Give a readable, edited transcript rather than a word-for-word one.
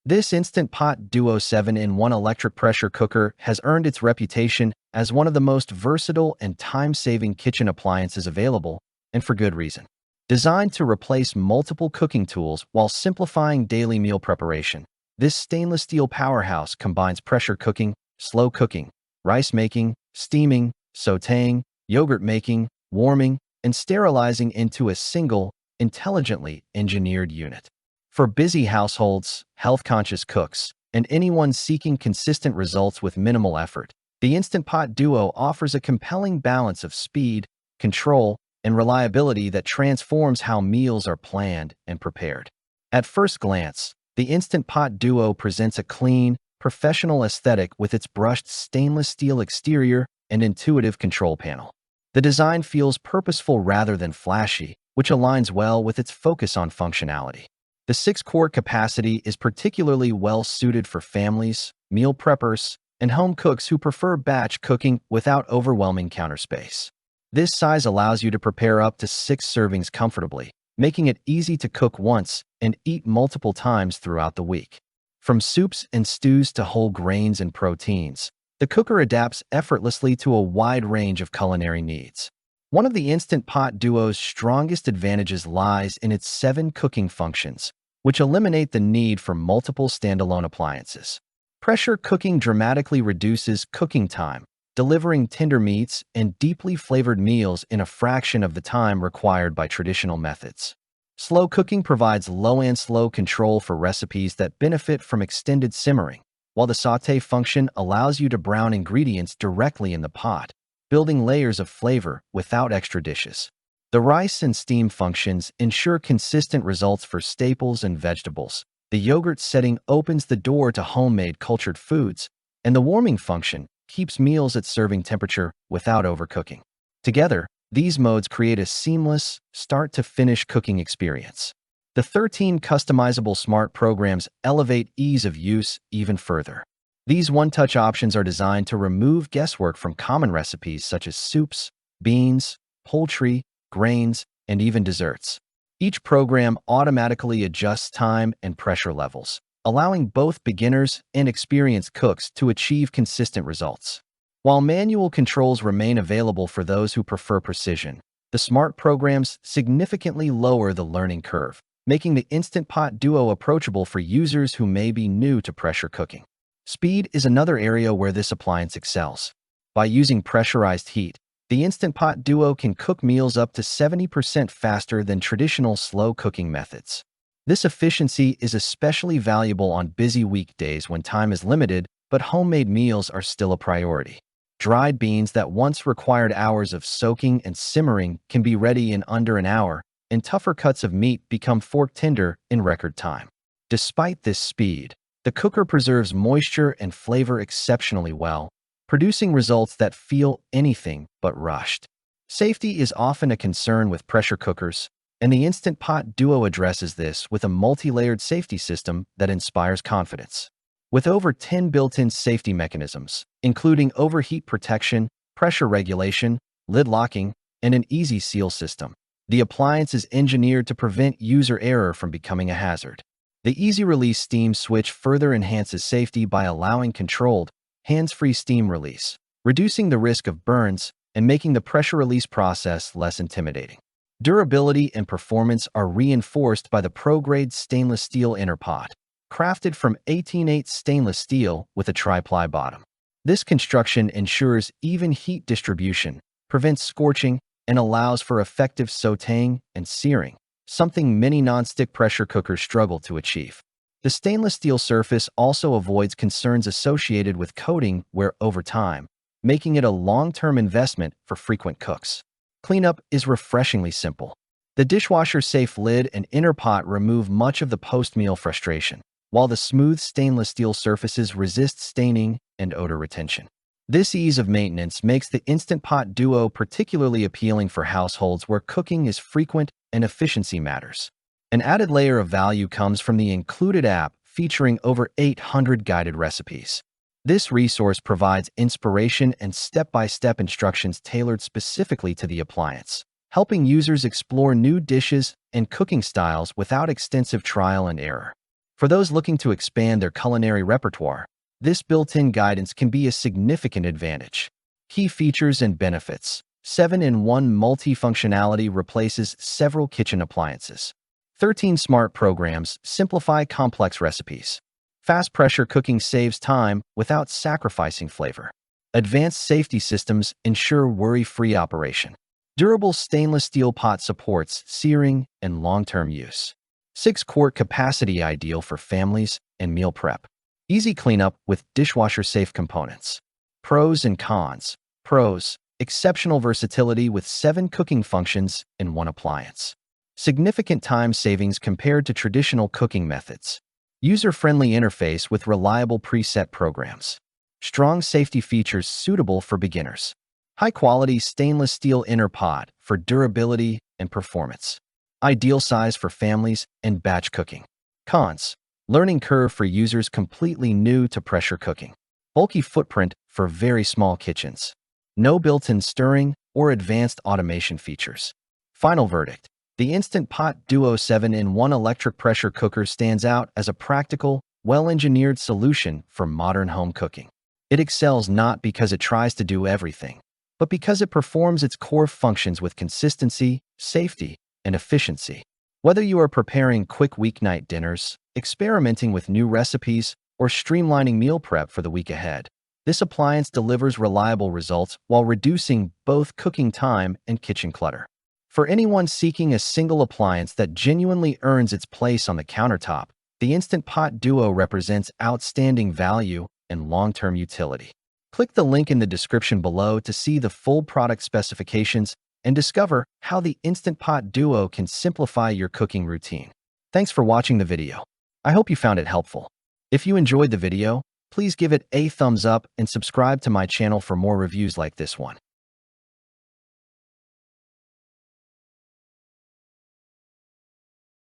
This Instant Pot Duo 7-in-1 electric pressure cooker has earned its reputation as one of the most versatile and time-saving kitchen appliances available, and for good reason. Designed to replace multiple cooking tools while simplifying daily meal preparation, this stainless steel powerhouse combines pressure cooking, slow cooking, rice making, steaming, sautéing, yogurt making, warming, and sterilizing into a single, intelligently engineered unit. For busy households, health-conscious cooks, and anyone seeking consistent results with minimal effort, the Instant Pot Duo offers a compelling balance of speed, control, and reliability that transforms how meals are planned and prepared. At first glance, the Instant Pot Duo presents a clean, professional aesthetic with its brushed stainless steel exterior and intuitive control panel. The design feels purposeful rather than flashy, which aligns well with its focus on functionality. The 6-quart capacity is particularly well-suited for families, meal preppers, and home cooks who prefer batch cooking without overwhelming counter space. This size allows you to prepare up to 6 servings comfortably, making it easy to cook once and eat multiple times throughout the week. From soups and stews to whole grains and proteins, the cooker adapts effortlessly to a wide range of culinary needs. One of the Instant Pot Duo's strongest advantages lies in its 7 cooking functions, which eliminate the need for multiple standalone appliances. Pressure cooking dramatically reduces cooking time, delivering tender meats and deeply flavored meals in a fraction of the time required by traditional methods. Slow cooking provides low and slow control for recipes that benefit from extended simmering, while the sauté function allows you to brown ingredients directly in the pot, building layers of flavor without extra dishes. The rice and steam functions ensure consistent results for staples and vegetables. The yogurt setting opens the door to homemade cultured foods, and the warming function keeps meals at serving temperature without overcooking. Together, these modes create a seamless, start-to-finish cooking experience. The 13 customizable smart programs elevate ease of use even further. These one-touch options are designed to remove guesswork from common recipes such as soups, beans, poultry, grains, and even desserts. Each program automatically adjusts time and pressure levels, allowing both beginners and experienced cooks to achieve consistent results. While manual controls remain available for those who prefer precision, the smart programs significantly lower the learning curve, making the Instant Pot Duo approachable for users who may be new to pressure cooking. Speed is another area where this appliance excels. By using pressurized heat, the Instant Pot Duo can cook meals up to 70% faster than traditional slow cooking methods. This efficiency is especially valuable on busy weekdays when time is limited, but homemade meals are still a priority. Dried beans that once required hours of soaking and simmering can be ready in under an hour, and tougher cuts of meat become fork tender in record time. Despite this speed, the cooker preserves moisture and flavor exceptionally well, producing results that feel anything but rushed. Safety is often a concern with pressure cookers, and the Instant Pot Duo addresses this with a multi-layered safety system that inspires confidence. With over 10 built-in safety mechanisms, including overheat protection, pressure regulation, lid locking, and an easy seal system, the appliance is engineered to prevent user error from becoming a hazard. The easy-release steam switch further enhances safety by allowing controlled, hands-free steam release, reducing the risk of burns and making the pressure release process less intimidating. Durability and performance are reinforced by the pro-grade stainless steel inner pot, crafted from 18/8 stainless steel with a tri-ply bottom. This construction ensures even heat distribution, prevents scorching, and allows for effective sautéing and searing, something many non-stick pressure cookers struggle to achieve. The stainless steel surface also avoids concerns associated with coating wear over time, making it a long-term investment for frequent cooks. Cleanup is refreshingly simple. The dishwasher-safe lid and inner pot remove much of the post-meal frustration, while the smooth stainless steel surfaces resist staining and odor retention. This ease of maintenance makes the Instant Pot Duo particularly appealing for households where cooking is frequent and efficiency matters. An added layer of value comes from the included app featuring over 800 guided recipes. This resource provides inspiration and step-by-step instructions tailored specifically to the appliance, helping users explore new dishes and cooking styles without extensive trial and error. For those looking to expand their culinary repertoire, this built-in guidance can be a significant advantage. Key features and benefits. 7-in-1 multifunctionality replaces several kitchen appliances. 13 smart programs simplify complex recipes. Fast pressure cooking saves time without sacrificing flavor. Advanced safety systems ensure worry-free operation. Durable stainless steel pot supports searing and long-term use. 6-quart capacity ideal for families and meal prep. Easy cleanup with dishwasher-safe components. Pros and cons. Pros: exceptional versatility with 7 cooking functions in one appliance. Significant time savings compared to traditional cooking methods. User-friendly interface with reliable preset programs. Strong safety features suitable for beginners. High-quality stainless steel inner pot for durability and performance. Ideal size for families and batch cooking. Cons: learning curve for users completely new to pressure cooking. Bulky footprint for very small kitchens. No built-in stirring or advanced automation features. Final verdict: the Instant Pot Duo 7-in-1 electric pressure cooker stands out as a practical, well-engineered solution for modern home cooking. It excels not because it tries to do everything, but because it performs its core functions with consistency, safety, and efficiency. Whether you are preparing quick weeknight dinners, experimenting with new recipes, or streamlining meal prep for the week ahead, this appliance delivers reliable results while reducing both cooking time and kitchen clutter. For anyone seeking a single appliance that genuinely earns its place on the countertop, the Instant Pot Duo represents outstanding value and long-term utility. Click the link in the description below to see the full product specifications and discover how the Instant Pot Duo can simplify your cooking routine. Thanks for watching the video. I hope you found it helpful. If you enjoyed the video, please give it a thumbs up and subscribe to my channel for more reviews like this one.